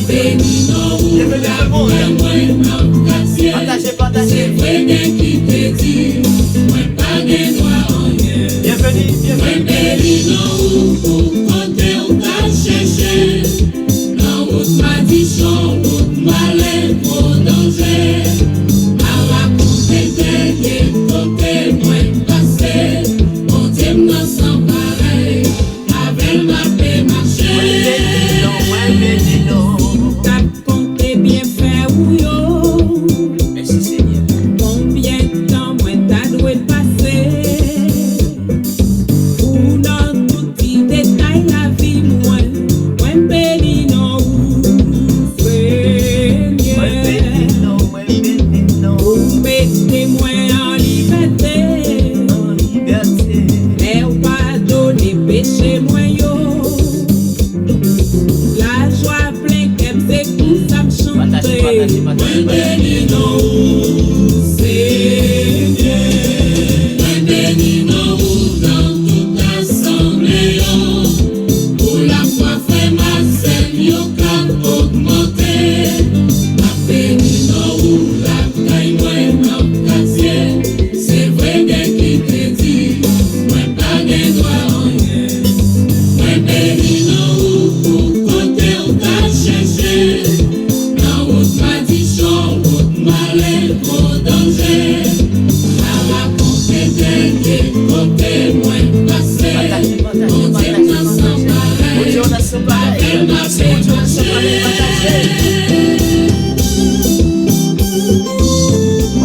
béni non ou la moi partagez. C'est vrai qui te dit, moi pas de droit en rien. Bienvenue. Béni non ou pour côté ou qu'à chercher. Dans votre tradition, votre malin, vos dangers. À raconter des côté moins passé. Mon Dieu m'en sent pareil. Avec ma paix marcher. T'as compté bien fait ou yo. Merci Seigneur. Combien de temps moi t'as doué passer. Ou dans tout petit détail la vie moi. Moi béni non Seigneur. Ou mettez-moi en liberté. Et ou pardonnez péché moi yo. La joie pleine qu'elle c'est pour ça me chanter. Moi béni non Seigneur. Moi béni non dans toute assemblée. Pour la foi frère Marcel yo cap augmenter. Ma béni non la caille moi en quartier. C'est vrai qui te dit. Moi pas de droit en rien. Moi béni non pour côté ou qu'à chercher. Dans votre tradition, votre malin, vos dangers. À raconter des côtés moins passés. Mon Dieu m'en sent pareil. Avec ma paix marcher.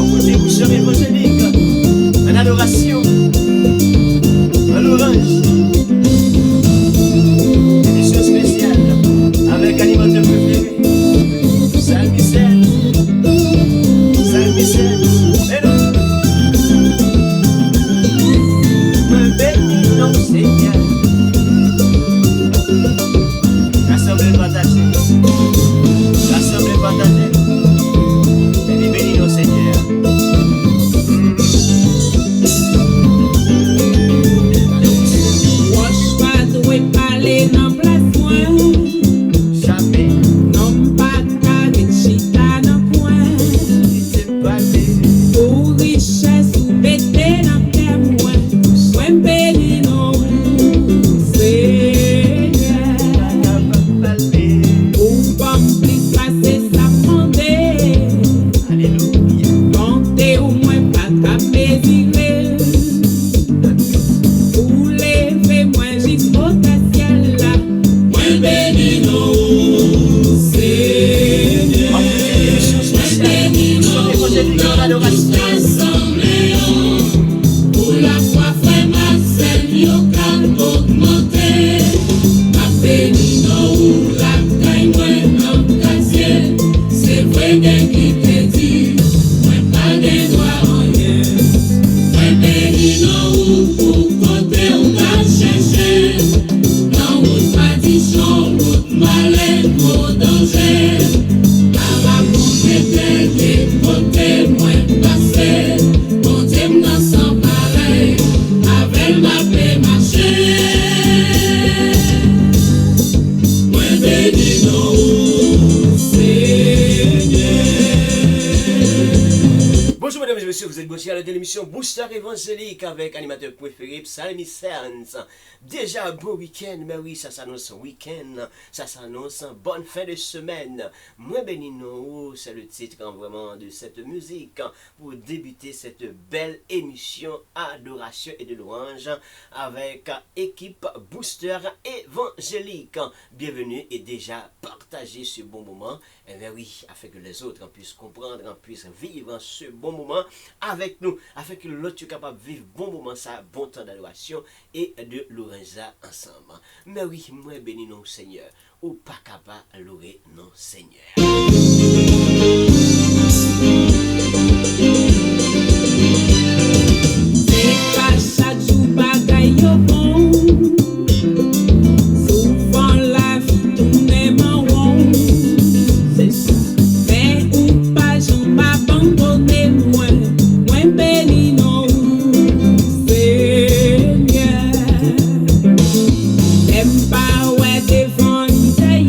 Contribution évangélique, en adoration, en louange, édition spéciale avec animateur préféré, Saint Michel, et nous, moi béni non Seigneur, l'assemblée partagée, et béni non Seigneur. Moi pas doué parler dans place moi. Jamais, Non pas carré chita dans coin. c'est pas des Pour richesse ou bêter dans terre moi. Moi béni non Seigneur. Ou pas plus passer ça fondé. Alléluia. Comptez au moins pas qu'à désirer. Ou lever moins jusqu'au ciel là. Moi béni non Seigneur. Moi béni non dans toute assemblée. Pour la foi frère Marcel yo cap augmenter. Ma béni non la caille moi en quartier. C'est vrai qui te dit. Moi pas de droit en rien. Moi béni non pour côté ou qu'à chercher. Dans votre tradition, votre malin, vos dangers. À raconter des côtés moins passés. Mon Dieu m'en sent pareil. Avec ma paix marcher. Moi béni non Seigneur. Bonjour mesdames et messieurs, vous êtes branchés à l'émission Booster évangélique avec animateur préféré Psalmi Serns. Déjà bon week-end, mais oui, ça s'annonce un week-end, ça s'annonce une bonne fin de semaine. Moi béni non, c'est le titre vraiment de cette musique pour débuter cette belle émission Adoration et de louange avec équipe Booster évangélique. Bienvenue et déjà partagez ce bon moment. Et bien oui, afin que les autres puissent comprendre, puissent vivre ce bon moment avec nous, afin que l'autre soit capable de vivre bon moment, ça, bon temps d'adoration et de louange ensemble. Mais oui, moi béni non Seigneur, ou pas capable de louer non Seigneur. C'est pas chaque jour bagaille au bon. Souvent la vie tourne en rond. C'est ça. Mais ou pas j'en m'abandonner moi. Moi béni non Seigneur. Même pas ouais devant l'idée.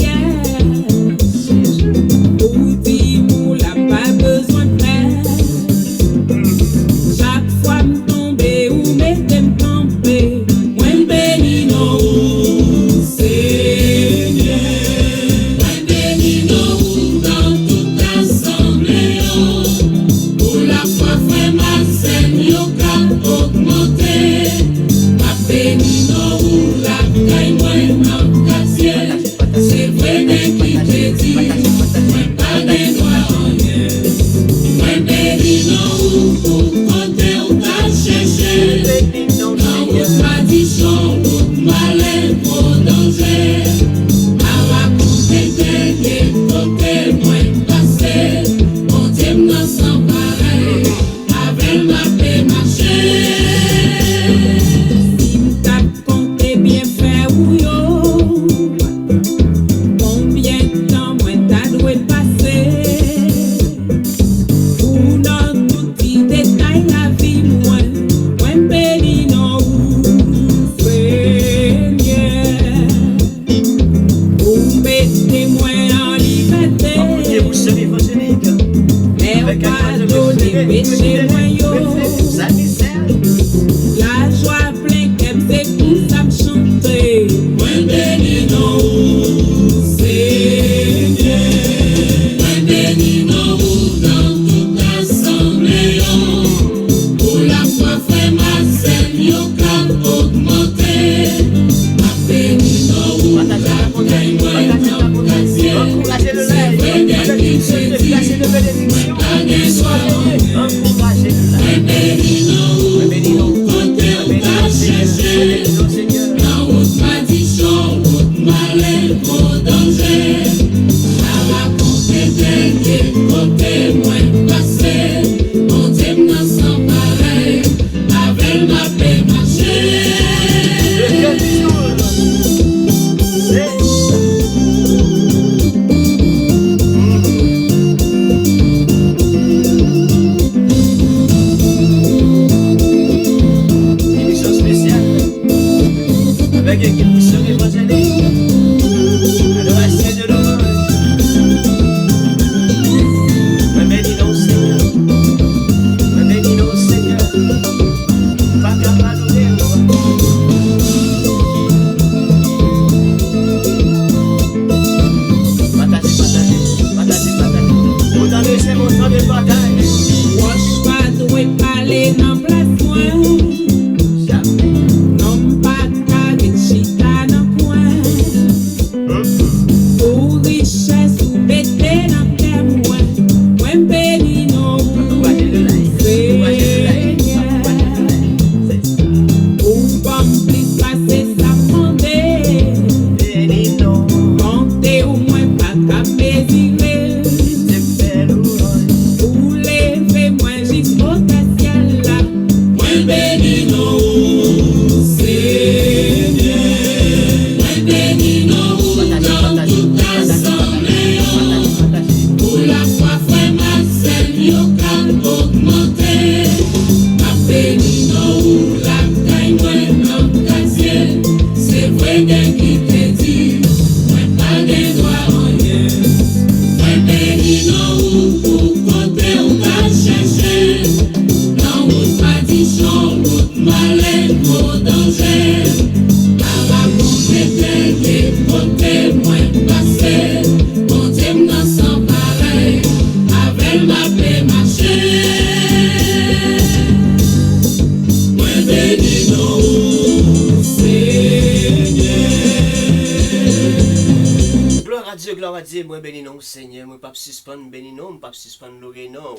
avec l'équipe Booster Évangélique. Adoration de louange. Moi bénis nos Seigneur. Moi bénis nos Seigneur. Pas capable de c'est mon temps de bataille. Wash pas doué parler dans place moi. Non pas carré chita dans coin. Pour richesse ou bêté dans terre moi. Moi béni non. Ou pas plus passer ça fondé. Béni non. Comptez au moins pas qu'à désirer. Gloire à Dieu, moi bénis non Seigneur, moi pas suspendre bénis non, pas suspendre louer non,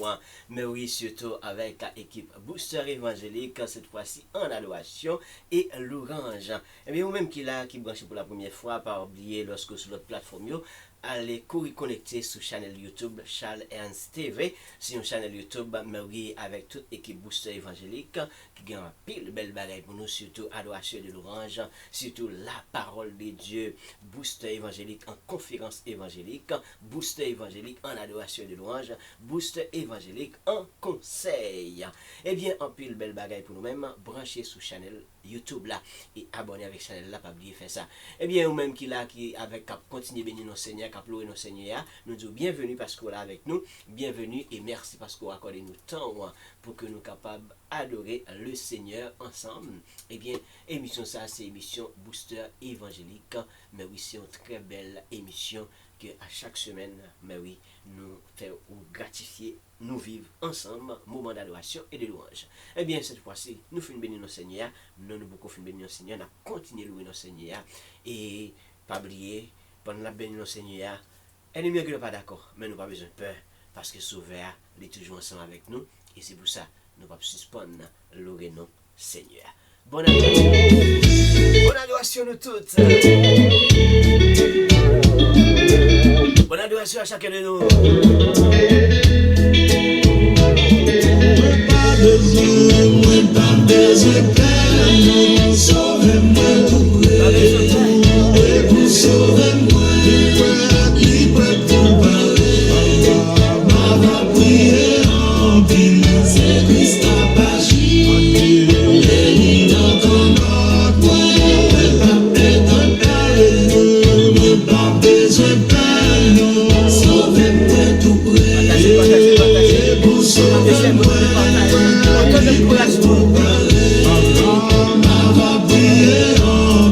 mais oui surtout avec l'équipe Booster Évangélique, cette fois-ci en adoration et l'orange. Et bien vous-même qui branché pour la première fois, pas oublier lorsque sur notre plateforme, allez courir connecter sur chaîne YouTube Charles Ernst TV, c'est une chaîne YouTube mais avec toute l'équipe Booster Évangélique qui gagne pile belle bagaille pour nous, surtout adoration de l'orange, surtout la parole de Dieu, Booster Évangélique en conférence évangélique, Booster Évangélique en adoration de louange, Booster Évangélique en conseil. Eh bien, en pile belle bagaille pour nous-mêmes, branchez sous channel YouTube là et abonnez avec channel là, pas oublier faire ça. Eh bien, ou même qui là, qui avec continue bénir nos seigneurs, qui louer nos seigneurs, nous disons bienvenue parce qu'on est là avec nous, bienvenue et merci parce qu'on accorde nous temps pour que nous capables adorer le Seigneur ensemble. Eh bien, émission ça, c'est émission Booster Évangélique, mais oui, c'est une très belle émission que à chaque semaine, mais oui, nous faisons gratifier, nous vivons ensemble, moment d'adoration et de louange. Eh bien, cette fois-ci, nous faisons bénir nos Seigneurs, nous beaucoup faisons bénir nos Seigneurs, nous continuons de louer nos Seigneurs, et pas oublier, pendant la bénir nos Seigneurs, ennemi qui n'est pas d'accord, mais nous n'avons pas besoin de peur, parce que Sauveur est toujours ensemble avec nous, et c'est pour ça, nous ne pouvons pas suspendre louer nos Seigneurs. Bonne adoration nous toutes. Bonne adoration à chacun de nous. Pas besoin de sauvez-moi tout et vous sauvez-moi, libre pour parler, ma prière en pile, c'est Christ a pagi, et dans ton ordre, pas besoin de sauvez-moi tout et vous sauvez-moi. Pour parler, ma prière en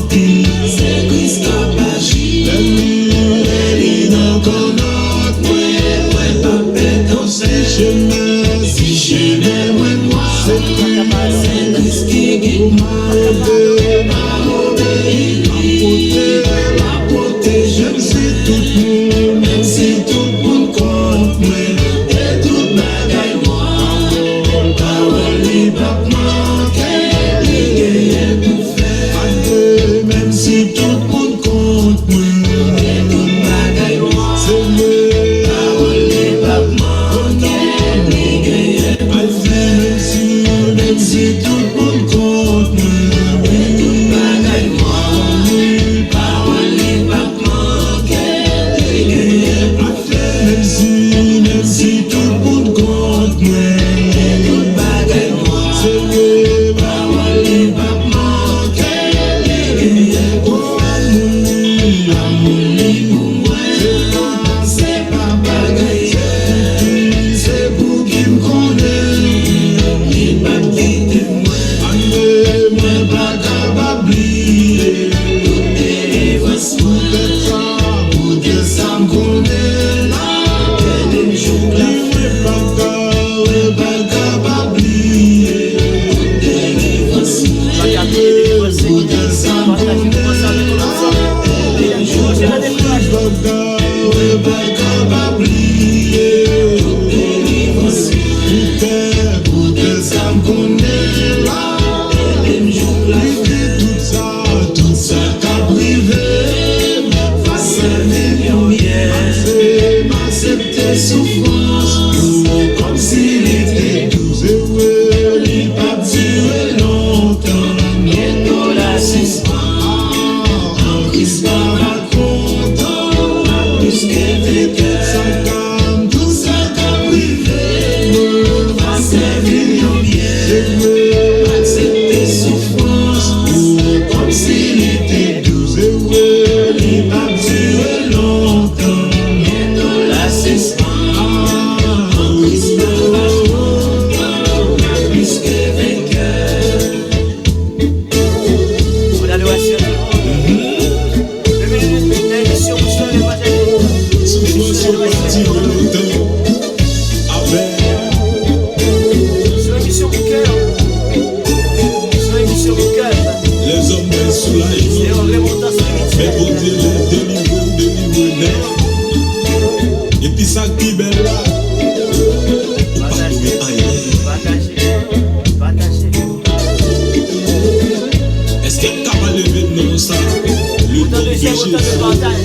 Autant de j'aime, autant de partage.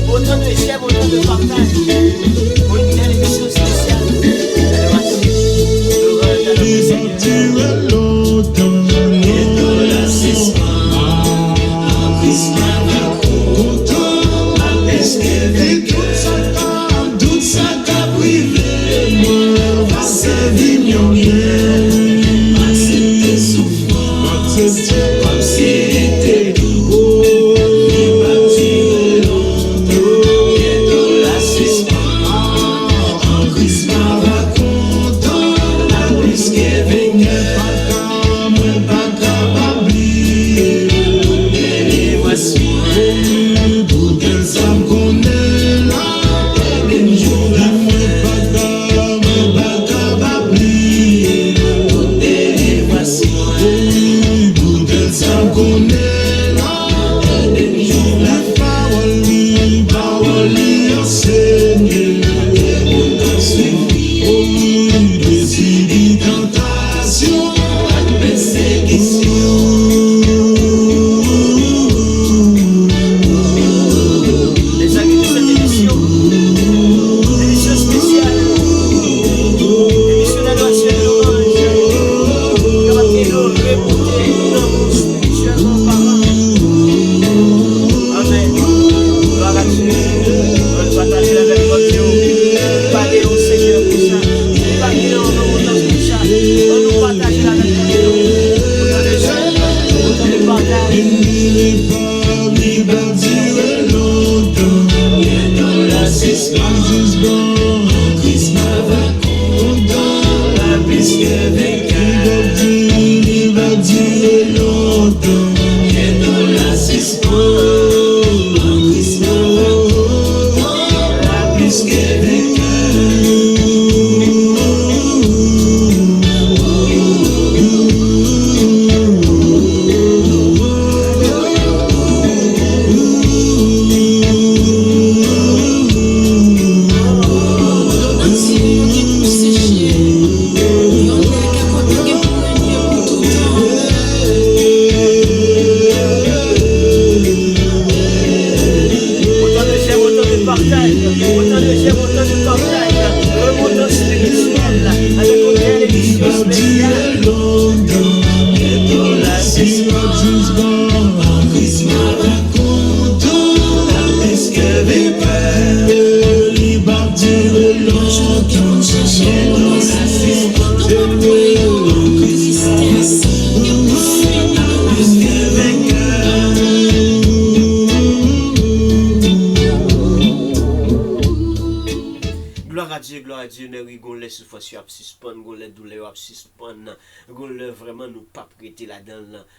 Autant de j'aime, autant de partage. Pour une belle émission spéciale.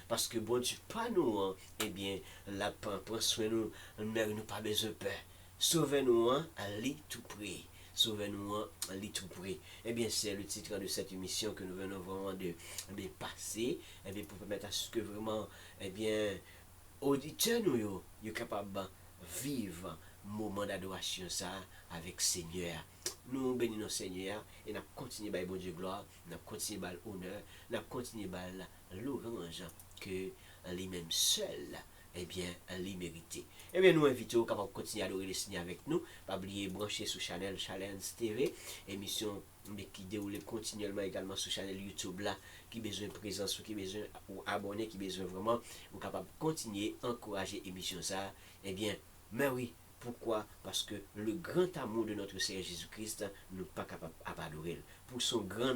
Parce que bon Dieu, pas nous, hein, eh bien, la prend soin nous, mais nous pas besoin de peur. Sauvez-nous, hein, à lui tout près. Sauvez-nous, hein, à lui tout près. Eh bien, c'est le titre de cette émission que nous venons vraiment de passer, eh bien, pour permettre à ce que vraiment, eh bien, auditeurs nous, yo capable de vivre moment d'adoration ça avec Seigneur. Nous bénissons Seigneur et nous continuons à bon Dieu gloire, nous continuons à l'honneur, nous continuons à l'orange que lui-même seul, eh bien, lui mérité. Eh bien, nous invitons à continuer à adorer le Seigneur avec nous. Pas oublier brancher sur Channel Challenge TV, émission qui déroule continuellement également sur Channel YouTube là, qui besoin de présence, qui besoin ou abonner, qui besoin vraiment, ou capable de continuer à encourager l'émission ça. Eh bien, mais oui. Pourquoi? Parce que le grand amour de notre Seigneur Jésus-Christ, nous pas capable d'adorer. Pour son grand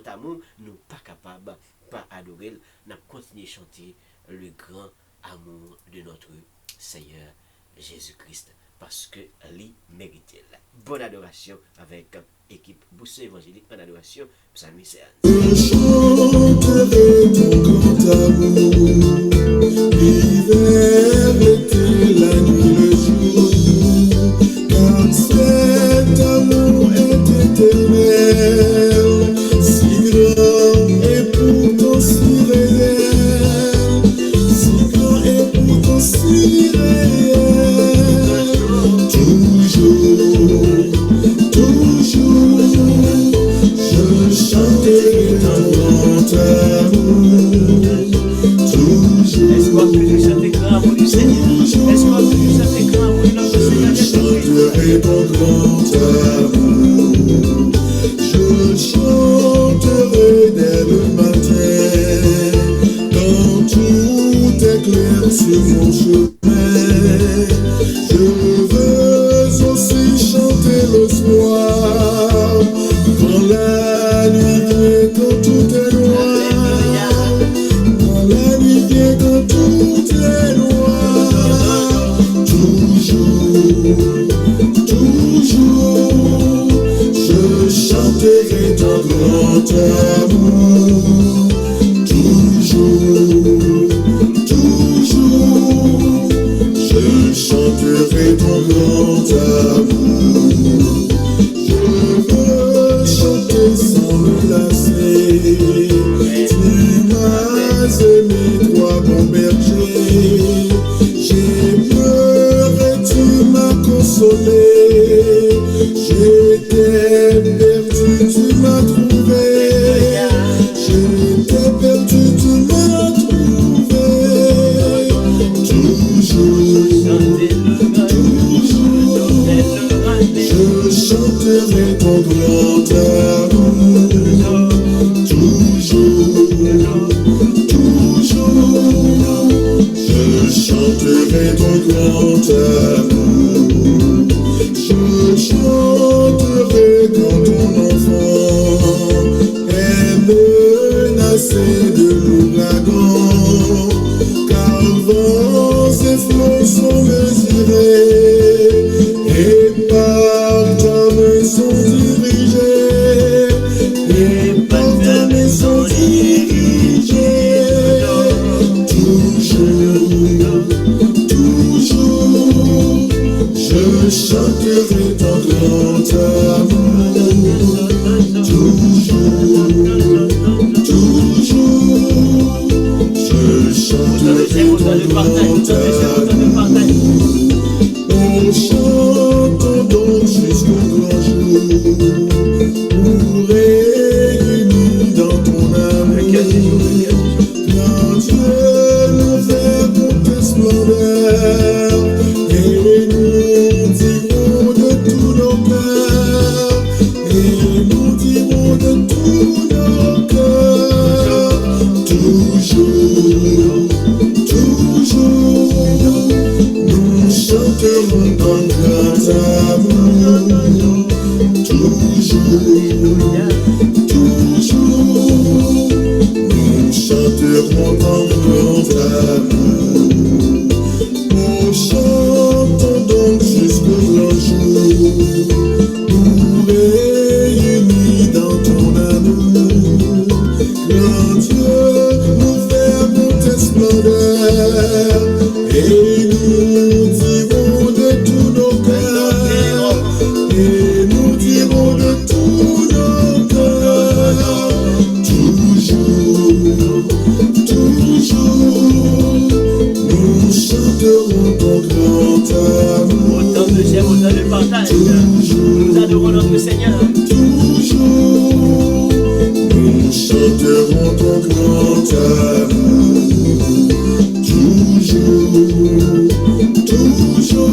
amour, nous pas capable d'adorer. Nous continuons à chanter le grand amour de notre Seigneur Jésus-Christ. Parce que lui mérite. Bonne adoration avec l'équipe Booster évangélique en adoration. Psalm 16. Je chanterai ton grand amour, l'hiver, l'été, la nuit, le jour. Car cet amour est éternel, si grand et pourtant si réel, si grand et pourtant si réel. Toujours, toujours, je chanterai ton grand amour. Toujours, Est-ce que je chante le grand amour du Seigneur? mon chemin. Je veux aussi chanter le soir, quand la nuit vient, quand tout est noir. Quand la nuit vient, quand tout est noir. Toujours, toujours, je chanterai ton grand amour. Toujours, toujours, je chanterai ton grand amour. Je veux chanter sans me lasser. Tu m'as aimé, toi mon berger. J'ai pleuré, tu m'as consolé. J'étais perdu, tu m'as trouvé. J'étais perdu, tu m'as trouvé. Toujours, toujours, je chanterai ton grand amour. Toujours, toujours, je chanterai ton grand amour. Je chanterai quand ton enfant est menacé de l'ouragan, car vents et flots sont mesurés et par ta main sont dirigés, et par ta main sont dirigés. Toujours, toujours, je chanterai ton grand amour. Toujours, toujours, je chanterai ton grand amour. On chante donc jusqu'au grand jour, pour réunis dans ton amour. Quand Dieu nous verra tes splendeurs, et nous dirons de tous nos cœurs, et nous dirons de tous nos cœurs. Toujours, toujours, nous chanterons ton grand amour. Toujours, toujours, nous chanterons ton grand amour. On chante donc jusqu'au grand jour, nous réunis dans ton amour. Quand Dieu nous fait monter splendeur, et nous dirons de tous nos cœurs, et nous dirons de tous nos cœurs. Toujours, toujours, nous chanterons ton grand amour. Autant de j'aime, autant de partage. Nous adorons notre Seigneur. Toujours, nous chanterons ton grand amour. Toujours, toujours,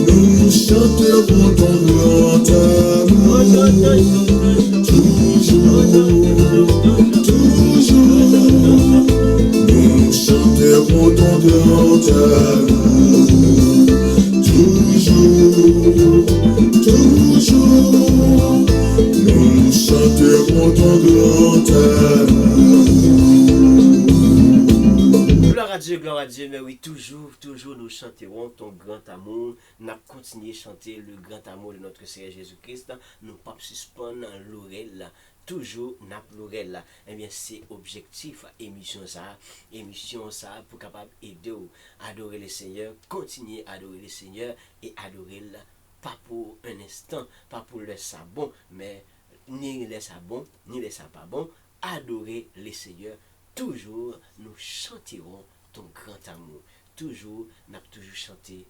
nous chanterons ton grand amour. Toujours, toujours, nous chanterons ton grand amour. Toujours, toujours, nous chanterons ton grand amour. Gloire à Dieu, mais oui, toujours, toujours nous chanterons ton grand amour. Nous continuons à chanter le grand amour de notre Seigneur Jésus-Christ. Nous ne pas suspendre l'oreille. Toujours n'a l'oreille. Eh bien, c'est objectif émission ça pour capable aider à adorer le Seigneur, continuer à adorer le Seigneur et adorer là, pas pour un instant, pas pour le ça bon, mais ni le ça bon, ni le ça pas bon, adorer le Seigneur. Toujours nous chanterons ton grand amour. Toujours, nous avons toujours chanté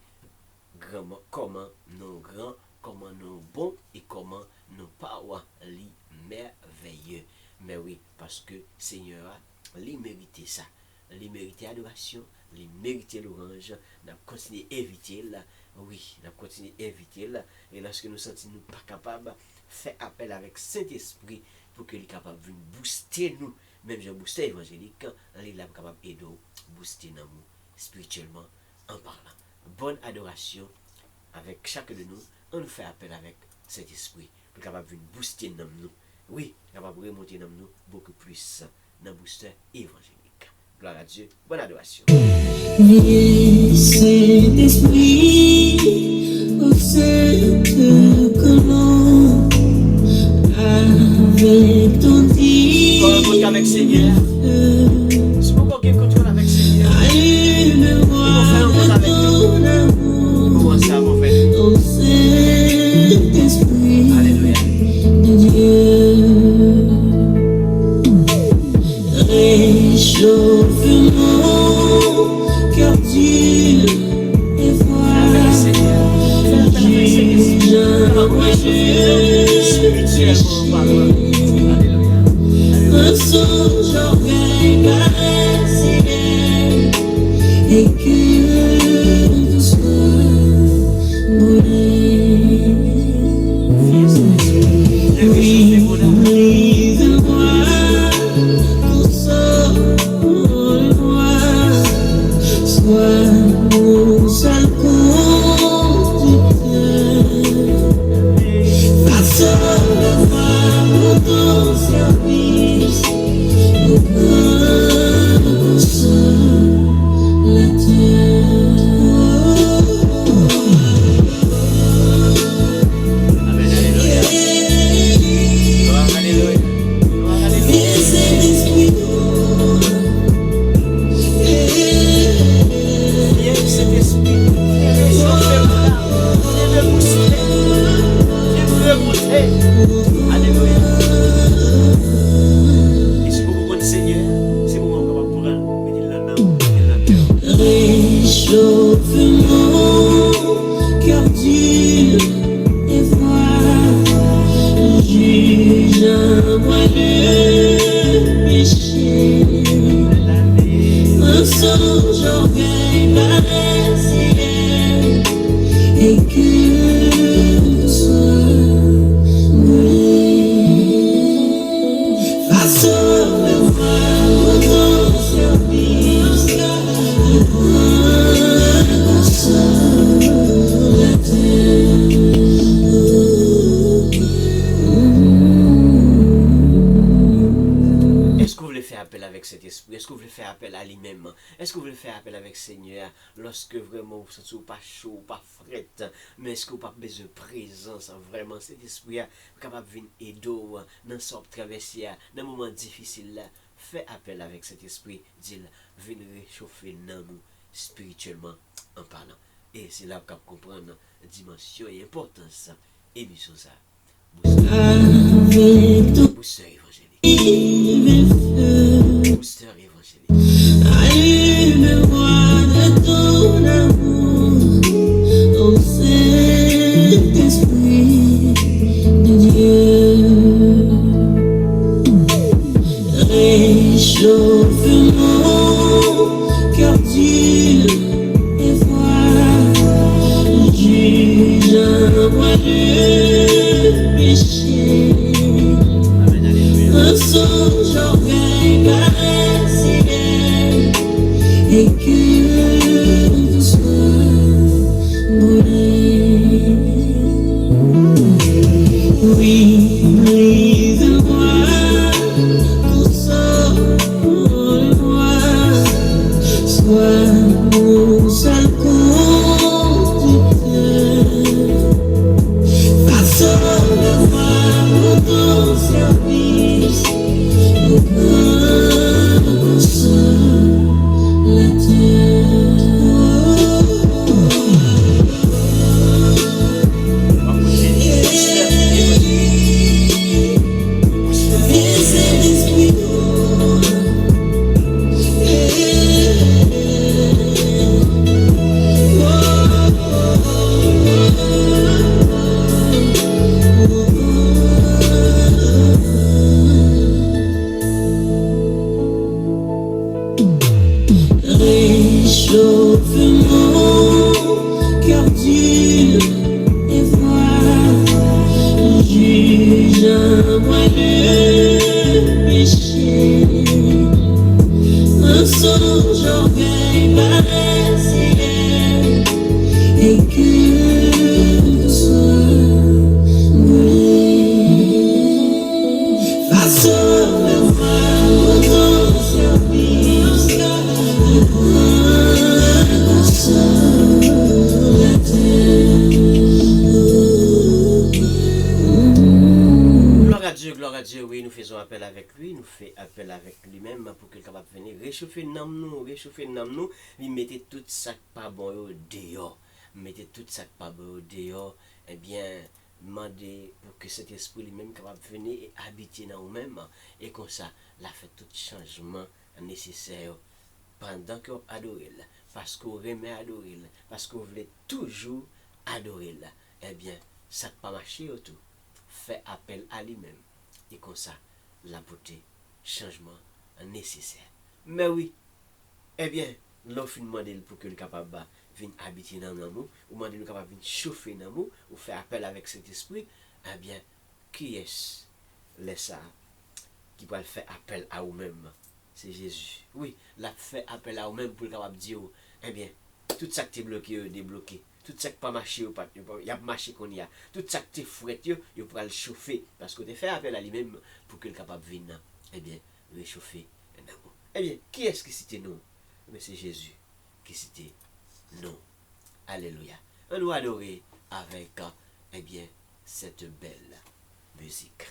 grand, comment nous grands, comment nous bons et comment nous power li merveilleux. Mais oui, parce que Seigneur, il méritait ça. Il méritait adoration, il méritait l'orange. Nous avons continué à éviter là. Oui, nous avons continué à éviter là. Et lorsque nous sentons nous pas capables, faire appel avec Saint-Esprit pour qu'il soit capable de booster nous. Même j'ai boosté évangélique, il est capable d'aider booster dans nous. spirituellement en parlant. Bonne adoration avec chacun de nous. On nous fait appel avec cet esprit pour capable de booster dans nous. Oui, capable de remonter dans nous beaucoup plus dans le booster évangélique. Gloire à Dieu. Bonne adoration. Viens, Saint-Esprit, au cette colonne, avec ton Contrôle avec Seigneur. C'est pourquoi qu'il contrôle avec Seigneur. allume-moi de ton amour, Comment ça, mon frère? au Saint-Esprit Alléluia. de Dieu. Réchauffe mon cœur dur et Avec froid. Seigneur. Spirituellement parlant. Alléluia. Un songe orgueil caressé et que tout soit brûlé. Oui, brise-moi, console-moi, sois mon seul conducteur. Façonne-moi pour ton service, mon consolateur. Amen. Alléluia. Gloire, alléluia. Gloire, alléluia. Viens, Saint-Esprit, Viens, Saint-Esprit. Viens réchauffer mon âme. Viens me booster. Viens me remonter. Alléluia. Et si vous comprenez Seigneur, c'est pour moi qu'on va prendre. Mettez la main, mettez la cœur. réchauffe mon cœur dur et froid. Juge-moi le péché. Un songe orgueil paressé et que tout soit brûlé. Façonne-moi pour ton service, mon consolateur. Est-ce que vous voulez faire appel avec cet esprit? Est-ce que vous voulez faire appel à lui-même? Est-ce que vous voulez faire appel avec Seigneur lorsque vraiment vous sentez pas chaud, pas fret, mais est-ce que vous pas besoin de présence? Vraiment, cet esprit est capable de venir aider dans cette traversée, dans un moment difficile. Fais appel avec cet esprit, dis-le, viens réchauffer dans nous spirituellement en parlant. Et c'est là qu'on comprend la dimension et l'importance de l'émission ça. Avec ton Booster évangélique. feu, Booster évangélique. allume-moi de ton amour, au Saint-Esprit de Dieu. Réchauffe mon cœur dur et froid. Juge-moi le péché. Amen, alléluia. Un songe orgueil caressé et que tout soit brûlé. Oui, brise-moi, console-moi, sois mon seul conducteur. Façonne-moi pour ton service, mon Réchauffe mon cœur dur et froid. Juge-moi le péché. Un songe orgueil pareil. ciel et que le soir brûle. Face au vent, autant surprise, le point sur la terre. Gloire à Dieu, oui, nous faisons appel avec lui, nous faisons appel avec lui-même pour qu'il soit capable de venir réchauffer nous, lui mettez tout ça pas bon au dehors, mettez tout ça pas bon au dehors, eh bien, demandez pour que cet esprit lui-même capable de venir et habiter dans nous-mêmes, et comme ça, la fait tout changement nécessaire pendant qu'on adore, parce qu'on remet adorer, parce qu'on voulait toujours adorer, eh bien, ça ne pas marcher autour. Fait appel à lui-même. Et comme ça, la beauté, changement nécessaire. Mais oui, eh bien, l'offre demande pour que le capable de venir habiter dans nous, ou demander le capable de venir chauffer dans nous, ou faire appel avec cet esprit, eh bien, qui est-ce ça qui va faire appel à vous-même? C'est Jésus. Oui, la fait appel à vous-même pour le capable de dire, eh bien, tout ça qui est bloqué, débloqué. Tout ça qui pas marché, il y a marché qu'on y a. Tout ça qui est fouet, il pourra le chauffer. Parce que tu fait appel à lui-même pour qu'il soit capable de venir, eh bien, réchauffer. Eh bien, qui est-ce qui cite nous? Mais c'est Jésus qui cite nous. Alléluia. On nous adorer avec, eh bien, cette belle musique.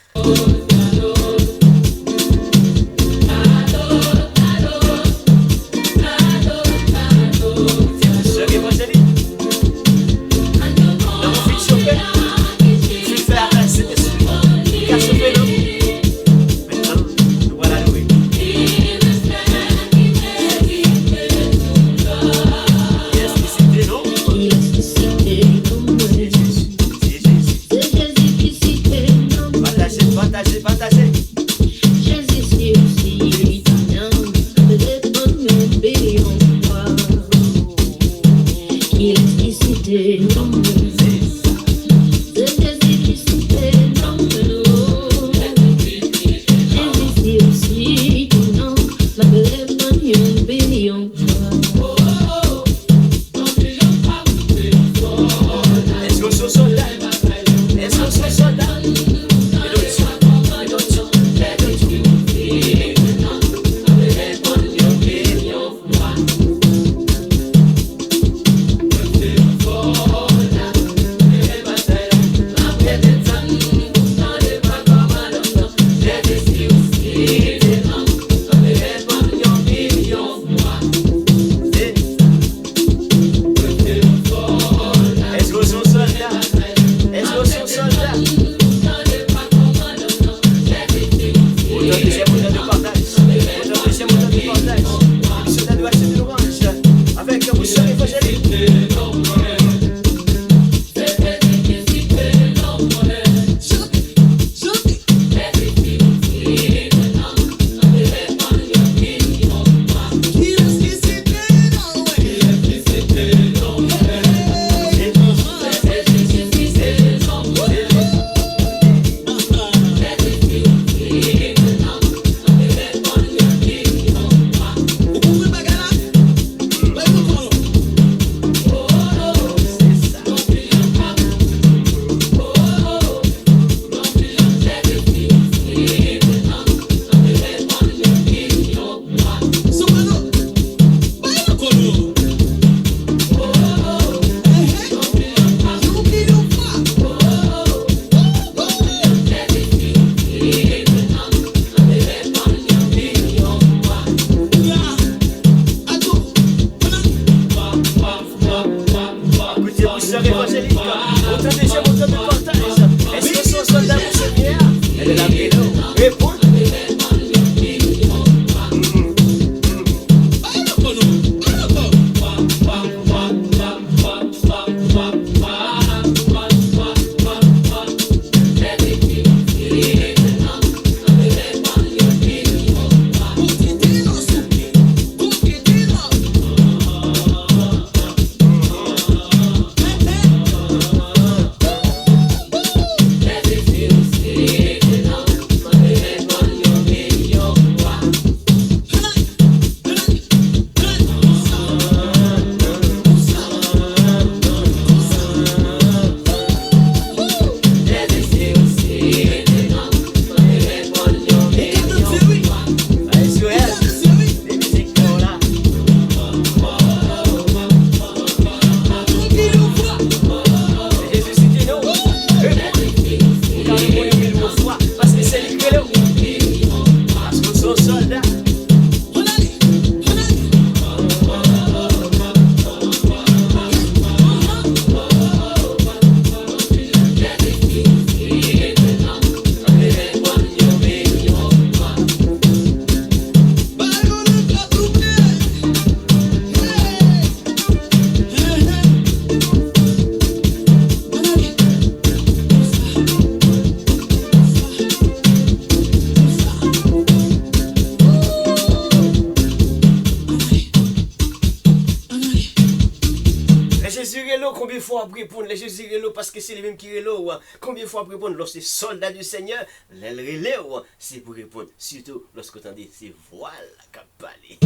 Jésus relo, combien de fois après répondre les Jésus relo parce que c'est les mêmes qui relo. Combien de fois après répondre lorsque soldat du Seigneur, les relo, c'est pour répondre. Surtout lorsque tu entends c'est voilà qu'a parlé.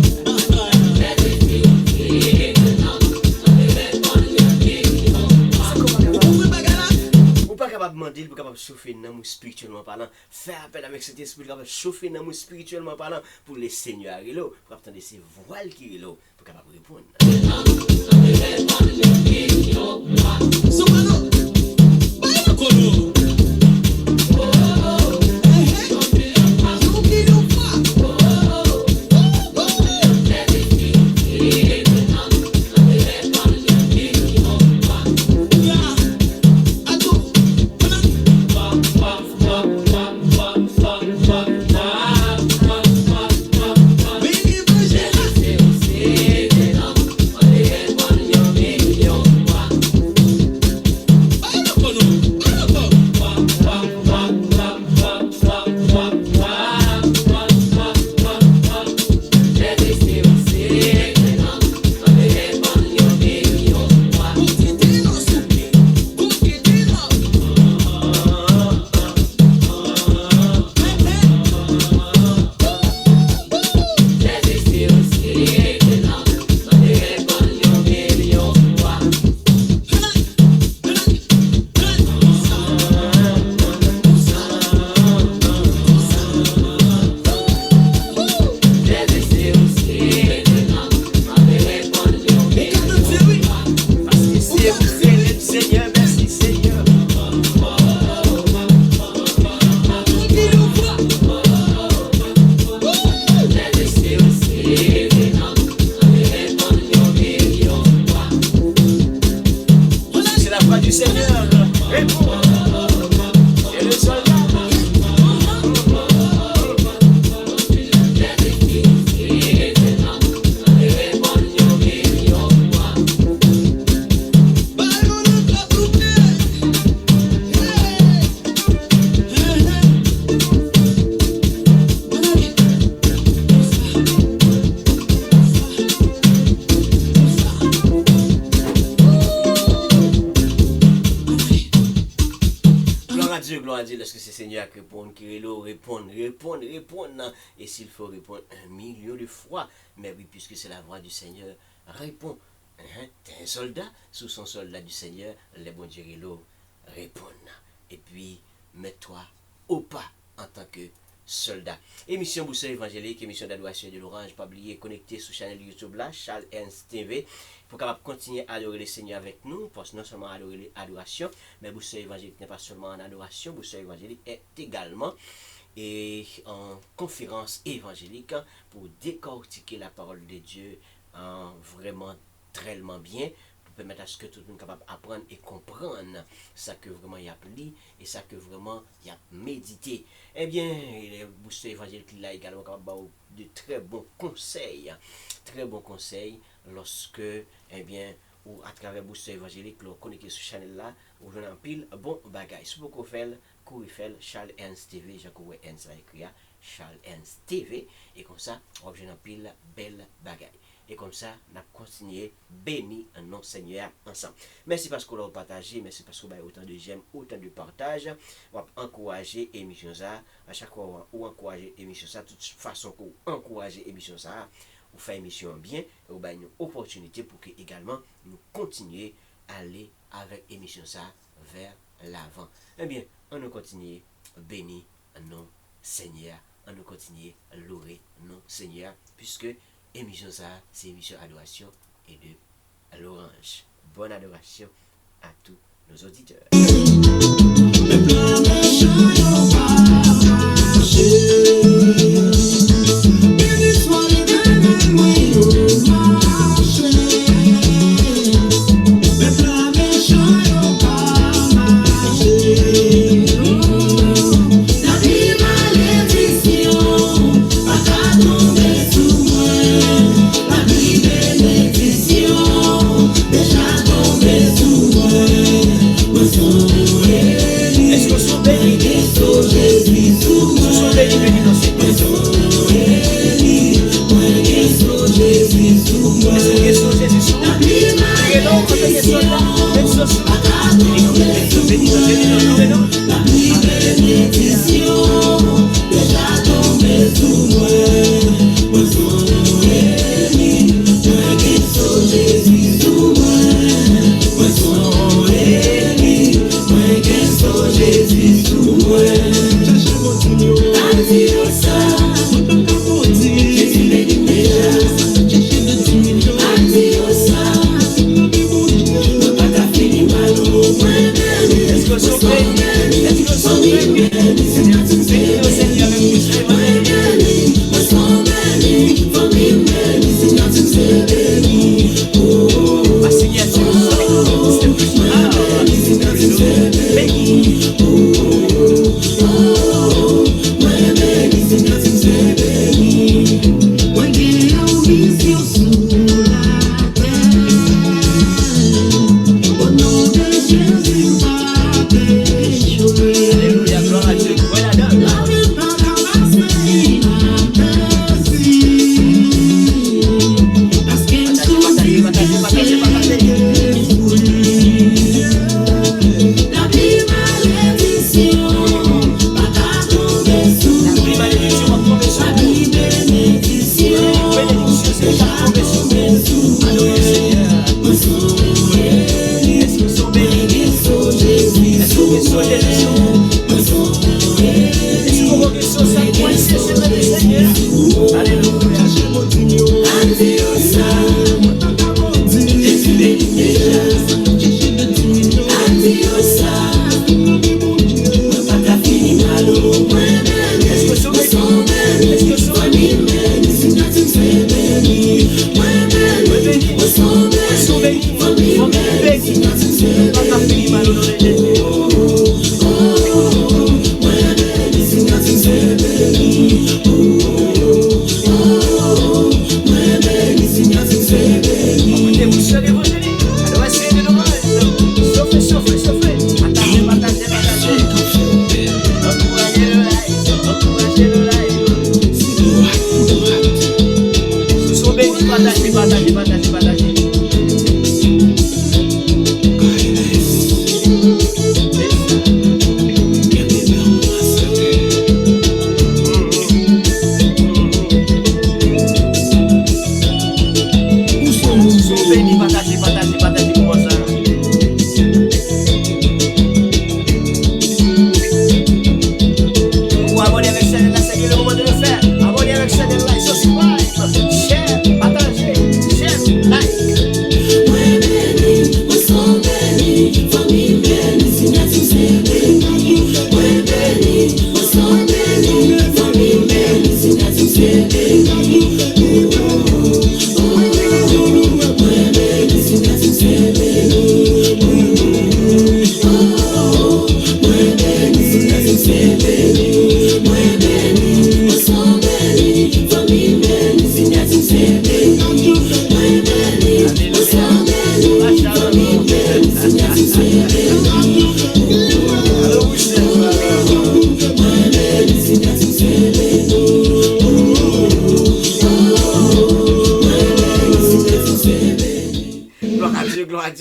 Ou pas capable de demander, pour capable de chauffer dans spirituellement parlant, faire appel avec cet esprit, capable de chauffer dans spirituellement parlant pour les seigneurs relo, pour attendre ces voiles qui relo, pour capable de répondre. Lorsque c'est Seigneur qui répond, qui répond. Et s'il faut répondre 1 million de fois, mais oui, puisque c'est la voix du Seigneur, réponds. T'es un soldat, sous son soldat du Seigneur, les bons Dieu répondent. Et puis, mets-toi au pas en tant que soldat. Émission Boussole évangélique, émission d'adoration de l'Orange, pas oublier, connecté sur la chaîne YouTube là, Charles Ernst TV, pour capable continuer à adorer le Seigneur avec nous, parce que non seulement adorer l'adoration, mais Boussole évangélique n'est pas seulement en adoration, Boussole évangélique est également en conférence évangélique pour décortiquer la parole de Dieu vraiment tellement bien, pour permettre à ce que tout le monde soit capable d'apprendre et comprendre ça que vraiment il a appris et ça que vraiment il a médité. Eh bien, les boosters évangéliques là également capable de très bons conseils lorsque, eh bien, ou à travers booster évangélique, vous connectez sur chaîne là, vous avez un pile bon bagage. Si vous pouvez faire, Charles Ernst TV, j'ai couru Ernst écrit Charles Ernst TV, et comme ça, vous avez un pile belle bagage. Et comme ça, on a continué béni un nom Seigneur ensemble. Merci parce que vous l'avez partagé, merci parce que vous avez autant de j'aime, autant de partage. Vous encourager l'émission ça. À chaque fois, vous encourager l'émission ça. De toute façon, vous encourager l'émission ça. Vous faites émission bien, et vous avez une opportunité pour que également nous continuions à aller avec l'émission ça vers l'avant. Eh bien, on nous continue béni un nom Seigneur. On nous continue louer non Seigneur, puisque émission ça, c'est émission adoration et de l'Orange. Bonne adoration à tous nos auditeurs. Est-ce que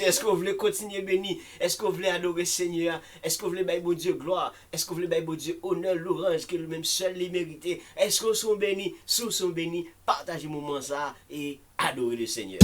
Est-ce que vous voulez continuer béni? Est-ce que vous voulez adorer Seigneur? Est-ce que vous voulez bailler bon Dieu gloire? Est-ce que vous voulez bailler bon Dieu honneur, louange, que lui-même seul les mérite? Est-ce que vous sont bénis? Si vous sont bénis, partagez le moment ça et adorez le Seigneur.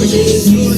Jésus,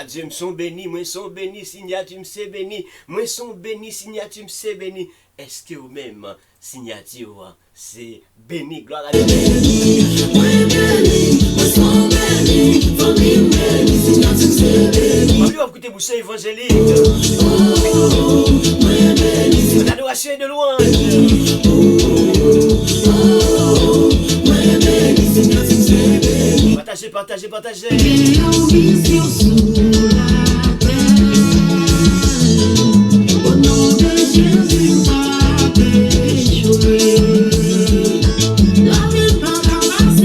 Dieu, m'son béni, moi son béni, signature m'se béni, moi son béni, signature m'se béni. Est-ce que vous même signature c'est béni, gloire à Dieu. On va écouter boucher évangélique. L'adoration est de loin. Partagez, partagez, partagez. Au nom de Jésus, la vie par la masse,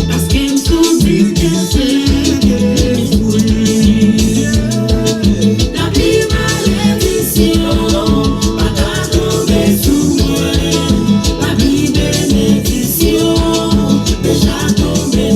parce qu'il se dit que c'est la vie malédiction, pas ta tomber sous moi, la vie bénédiction, déjà tombée.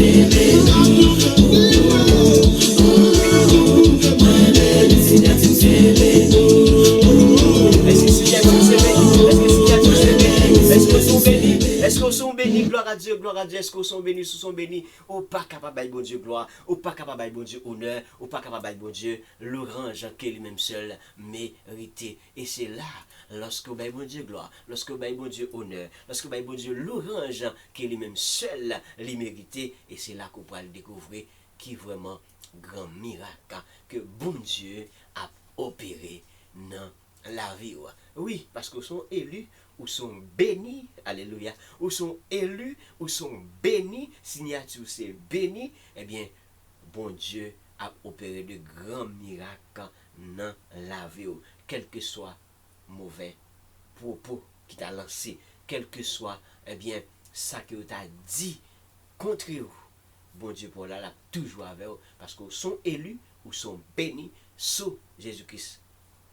c'est béni. Seigneur, tu c'est béni. Est-ce que Seigneur, tu c'est béni? Est-ce que Seigneur, tu c'est béni? Est-ce qu'on sont bénis? Est-ce qu'on sont bénis? Gloire à Dieu, gloire à Dieu. Est-ce qu'on sont bénis? Sous sont bénis. Ou pas capable de bon Dieu gloire. Ou pas capable de bon Dieu honneur. Ou pas capable de bon Dieu l'orange qui est lui-même seul mérité. Et c'est là, lorsque vous bon Dieu gloire, lorsque vous bon Dieu honneur, lorsque vous bon Dieu l'orange qui est lui-même seul les mérité. Et c'est là qu'on pourra le découvrir qui est vraiment grand miracle que bon Dieu a opéré dans la vie. Oui, parce qu'ils sont élus ou sont bénis, alléluia, ou sont élus ou sont bénis, signature c'est béni, eh bien, bon Dieu a opéré de grands miracles dans la vie, quel que soit mauvais propos qui t'a lancé, quel que soit, eh bien, ça que t'a dit contre vous. Bon Dieu pour là, là toujours avec eux, parce qu'ils sont élus ou sont bénis sous Jésus-Christ.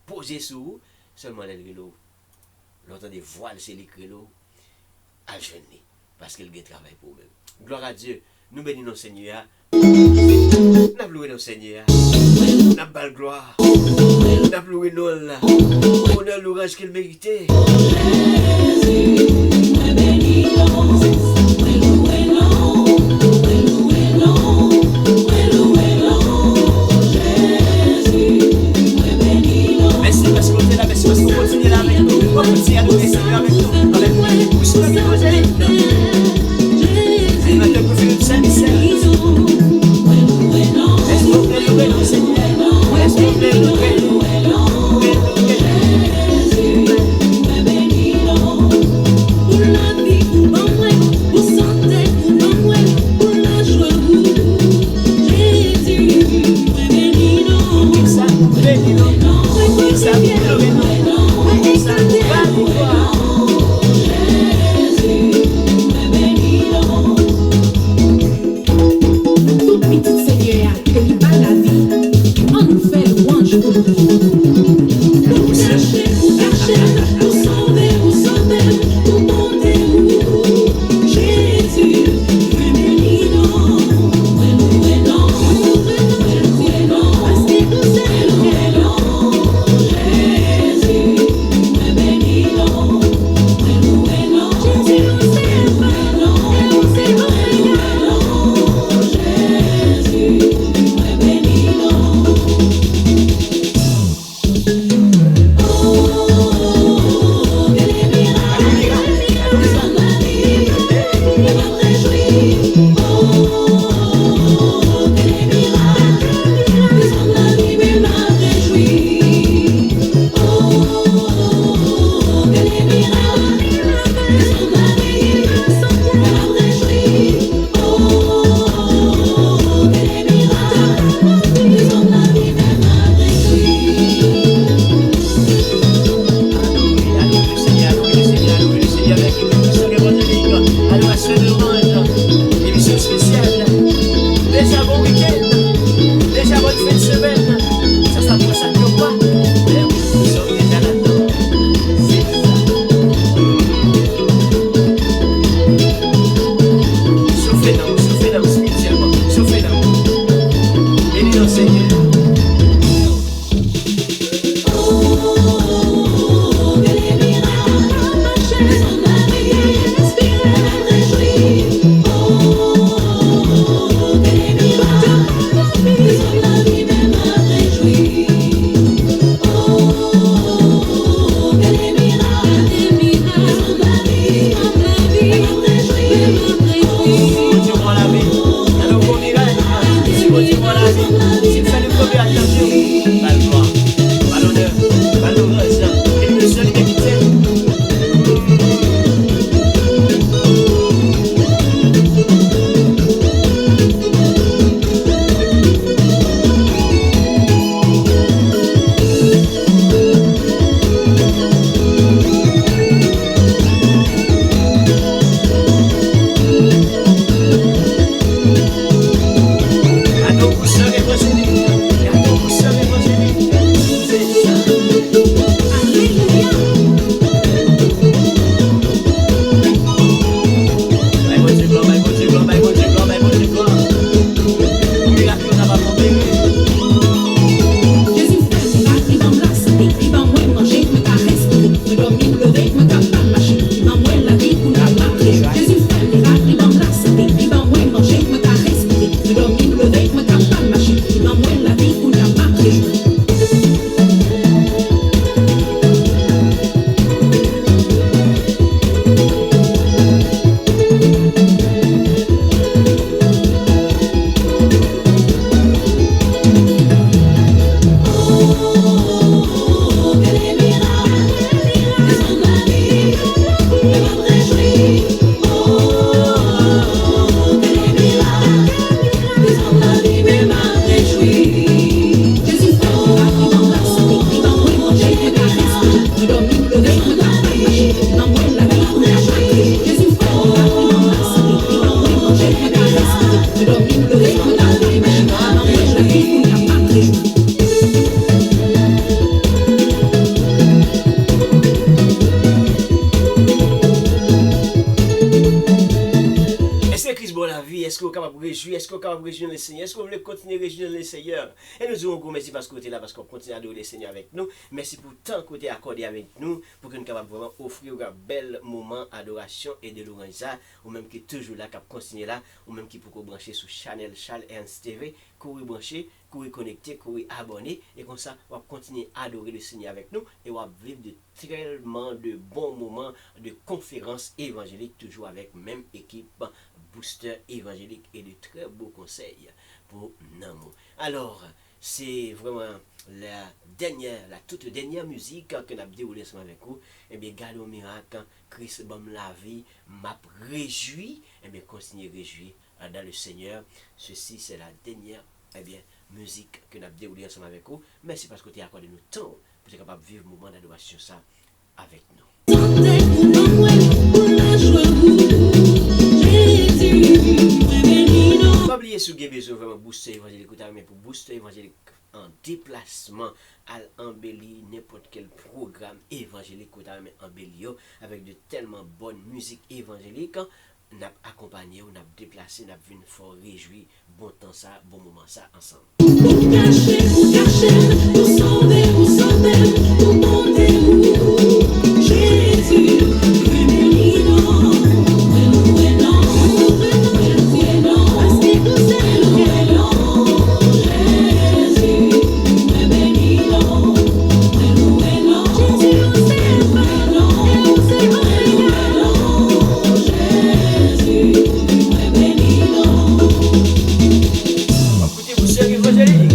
Posez sur vous, seulement les grélots. L'autre des voiles, c'est les grélots à jeûner, parce qu'il y a travail pour eux. Gloire à Dieu, nous bénissons Seigneur. Nous louons le Seigneur. Nous bal gloire. Nous louons nous. On a l'orage qu'il méritait. Merci parce qu'on est là, merci parce qu'on continue là avec nous. On continue à nous laisser avec nous. Avec nous. Où sont les évangéliques? Animateur préféré du Saint-Michel. Est-ce qu'on peut louer le Seigneur? Est-ce qu'on peut louer le Dieu, me dormi, me lever, me laver, me manger la vie, pour la patrie. La vie, est-ce que vous êtes capable de réjouir, est-ce que vous êtes capable de réjouir le Seigneur, est-ce que vous voulez continuer à réjouir le Seigneur? Et nous disons un gros merci parce que vous êtes là, parce qu'on continue à adorer le Seigneur avec nous. Merci pour tant que vous êtes accordé avec nous, pour que nous soyons capables de vraiment offrir un bel moment d'adoration et de louange, ou même qui est toujours là, qui continue là, ou même qui peut brancher sur Channel Charles Ernst TV, courir brancher, courir connecter, courir abonner, et comme ça, on va continuer à adorer le Seigneur avec nous, et on va vivre de tellement de bons moments de conférences évangéliques, toujours avec même équipe booster évangélique et de très beaux conseils pour Namo. Alors, c'est vraiment la toute dernière musique que nous avons déroulée avec vous. Eh bien, Galo Miracle, Chris Bam la vie, m'a réjoui. Eh bien, continuez à réjouir dans le Seigneur. Ceci, c'est la dernière musique que nous avons déroulée ensemble avec vous. Merci parce que tu as accordé nous temps pour être capable de vivre le moment d'adoration ça avec nous. Pas oublier si vous avez besoin vraiment booster évangélique, mais pour booster évangélique en déplacement, à embellir n'importe quel programme évangélique ou embellir avec de tellement bonne musique évangélique, nous avons accompagné, nous avons déplacé, nous avons vu fort réjoui, bon temps ça, bon moment ça ensemble. Pour cacher, pour sauver, pour monter, Jésus, Amen.